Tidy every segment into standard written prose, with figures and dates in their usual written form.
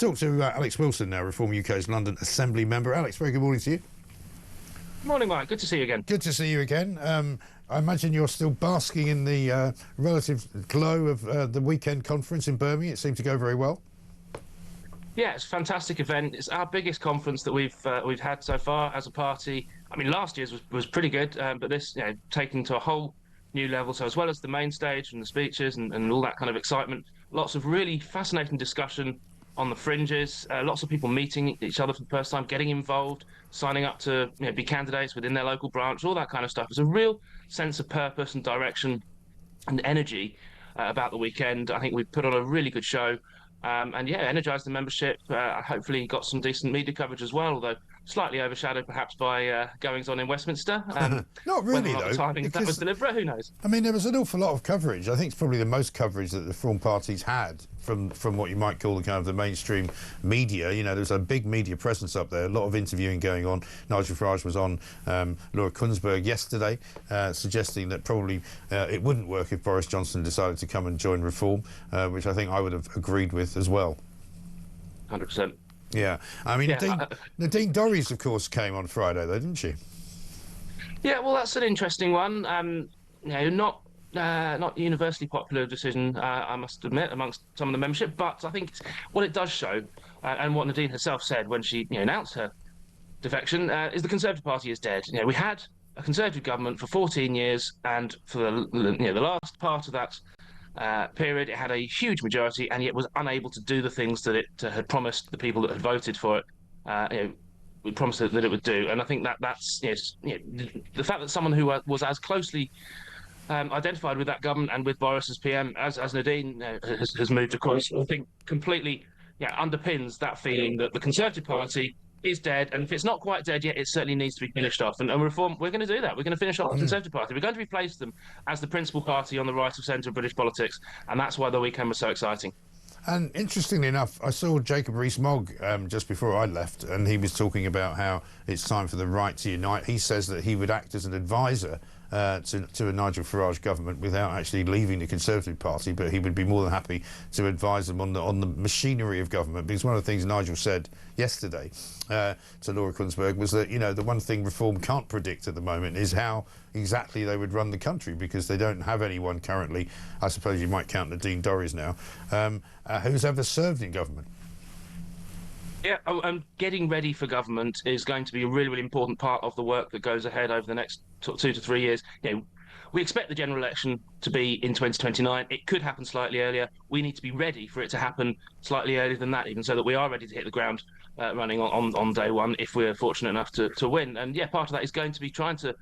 talk to Alex Wilson now, Reform UK's London Assembly member. Alex, very good morning to you. Good morning, Mike. Good to see you again. Good to see you again. I imagine you're still basking in the relative glow of the weekend conference in Birmingham. It seemed to go very well. Yeah, it's a fantastic event. It's our biggest conference that we've had so far as a party. I mean, last year's was pretty good, but this, taken to a whole new level. So as well as the main stage and the speeches and all that kind of excitement, lots of really fascinating discussion on the fringes, lots of people meeting each other for the first time, getting involved, signing up to be candidates within their local branch, all that kind of stuff. There's a real sense of purpose and direction and energy about the weekend. I think we've put on a really good show. And yeah, energised the membership. Hopefully got some decent media coverage as well, although slightly overshadowed perhaps by goings on in Westminster. Not really, though. The timing that was deliberate, who knows? I mean, there was an awful lot of coverage. I think it's probably the most coverage that the Reform parties had from what you might call the kind of the mainstream media. You know, there was a big media presence up there, a lot of interviewing going on. Nigel Farage was on Laura Kunsberg yesterday, suggesting that probably it wouldn't work if Boris Johnson decided to come and join Reform, which I think I would have agreed with as well. 100%. Yeah, I mean, Nadine Dorries, of course, came on Friday, though, didn't she? Yeah, well, that's an interesting one. Not universally popular decision, I must admit, amongst some of the membership. But I think what it does show, and what Nadine herself said when she announced her defection, is the Conservative Party is dead. We had a Conservative government for 14 years, and for the last part of that period, it had a huge majority, and yet was unable to do the things that it had promised the people that had voted for it. We promised that it would do, and I think that's the fact that someone who was as closely identified with that government and with Boris as PM as Nadine has moved across, I think completely underpins that feeling that the Conservative Party is dead, and if it's not quite dead yet, it certainly needs to be finished off. And Reform, we're going to do that. We're going to finish off the Conservative Party. We're going to replace them as the principal party on the right of centre of British politics, and that's why the weekend was so exciting. And interestingly enough, I saw Jacob Rees-Mogg just before I left, and he was talking about how it's time for the right to unite. He says that he would act as an advisor to a Nigel Farage government without actually leaving the Conservative Party, but he would be more than happy to advise them on the machinery of government. Because one of the things Nigel said yesterday to Laura Kunsberg was that, the one thing Reform can't predict at the moment is how exactly they would run the country, because they don't have anyone currently, I suppose you might count Nadine Dorries now, who's ever served in government. Yeah, and getting ready for government is going to be a really, really important part of the work that goes ahead over the next 2 to 3 years. We expect the general election to be in 2029. It could happen slightly earlier. We need to be ready for it to happen slightly earlier than that, even, so that we are ready to hit the ground running on day one if we're fortunate enough to win. And yeah, part of that is going to be trying to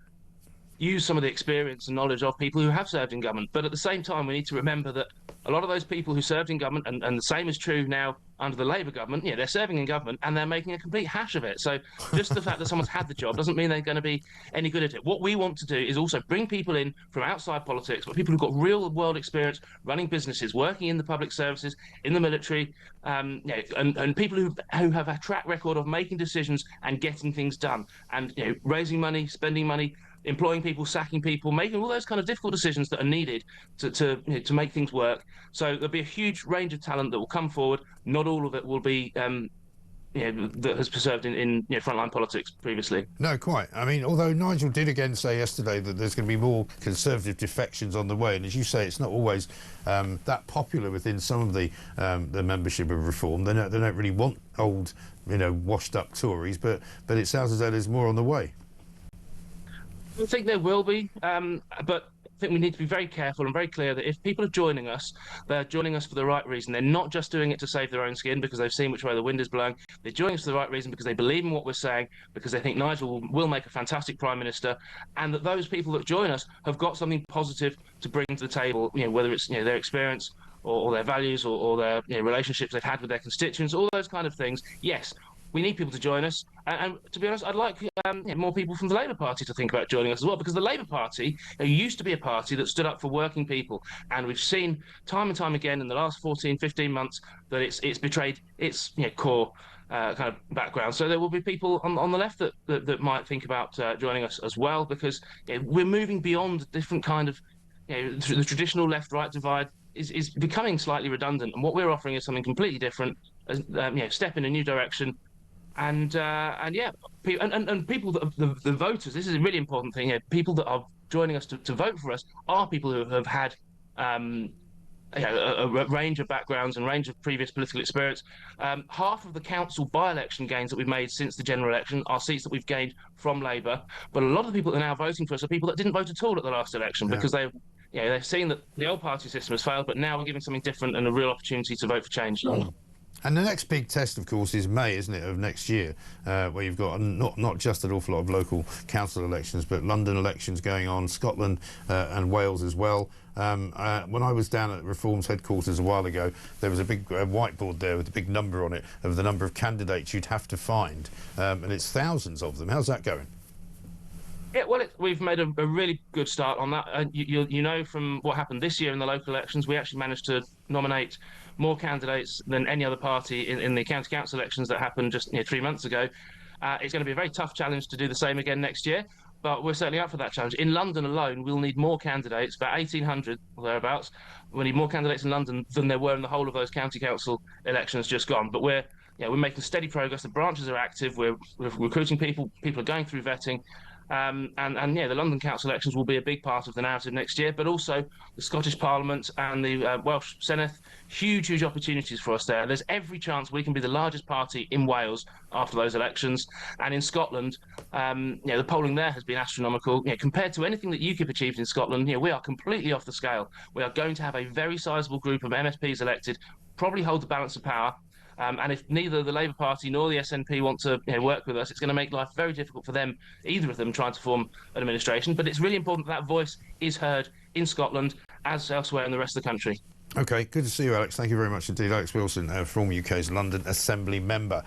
use some of the experience and knowledge of people who have served in government. But at the same time, we need to remember that a lot of those people who served in government, and the same is true now under the Labour government, they're serving in government and they're making a complete hash of it. So just the fact that someone's had the job doesn't mean they're going to be any good at it. What we want to do is also bring people in from outside politics, but people who've got real world experience running businesses, working in the public services, in the military, and people who have a track record of making decisions and getting things done, and raising money, spending money, employing people, sacking people, making all those kind of difficult decisions that are needed to make things work. So there'll be a huge range of talent that will come forward. Not all of it will be that has served in frontline politics previously. No, quite. I mean, although Nigel did again say yesterday that there's going to be more Conservative defections on the way, and as you say, it's not always that popular within some of the membership of Reform. They don't really want old, washed-up Tories, but it sounds as though there's more on the way. I think there will be, but I think we need to be very careful and very clear that if people are joining us, they're joining us for the right reason. They're not just doing it to save their own skin because they've seen which way the wind is blowing. They're joining us for the right reason because they believe in what we're saying, because they think Nigel will make a fantastic Prime Minister, and that those people that join us have got something positive to bring to the table, whether it's their experience or their values or their relationships they've had with their constituents, all those kind of things. Yes, we need people to join us, and to be honest, I'd like more people from the Labour Party to think about joining us as well, because the Labour Party used to be a party that stood up for working people, and we've seen time and time again in the last 15 months that it's betrayed its core kind of background. So there will be people on the left that might think about joining us as well, because we're moving beyond different kind of the traditional left-right divide is becoming slightly redundant, and what we're offering is something completely different. step in a new direction. And yeah, and people that the voters. This is a really important thing here. People that are joining us to vote for us are people who have had um, a range of backgrounds and range of previous political experience. Half of the council by-election gains that we've made since the general election are seats that we've gained from Labour. But a lot of the people that are now voting for us are people that didn't vote at all at the last election because they've seen that the old party system has failed, but now we're giving something different and a real opportunity to vote for change. And the next big test, of course, is May, isn't it, of next year, where you've got not just an awful lot of local council elections, but London elections going on, Scotland and Wales as well. When I was down at Reform's headquarters a while ago, there was a big whiteboard there with a big number on it of the number of candidates you'd have to find, and it's thousands of them. How's that going? Yeah, well, we've made a really good start on that. You know from what happened this year in the local elections, we actually managed to nominate more candidates than any other party in the county council elections that happened just 3 months ago. It's going to be a very tough challenge to do the same again next year, but we're certainly up for that challenge. In London alone, we'll need more candidates, about 1,800 or thereabouts. We'll need more candidates in London than there were in the whole of those county council elections just gone. But we're making steady progress. The branches are active. We're recruiting people. People are going through vetting. The London Council elections will be a big part of the narrative next year, but also the Scottish Parliament and the Welsh Senedd, huge opportunities for us there. There's every chance we can be the largest party in Wales after those elections, and in Scotland, the polling there has been astronomical. Compared to anything that UKIP achieved in Scotland, we are completely off the scale. We are going to have a very sizable group of MSPs elected, probably hold the balance of power. And if neither the Labour Party nor the SNP want to work with us, it's going to make life very difficult for them, either of them, trying to form an administration. But it's really important that voice is heard in Scotland as elsewhere in the rest of the country. OK, good to see you, Alex. Thank you very much indeed. Alex Wilson, from UK's London Assembly member.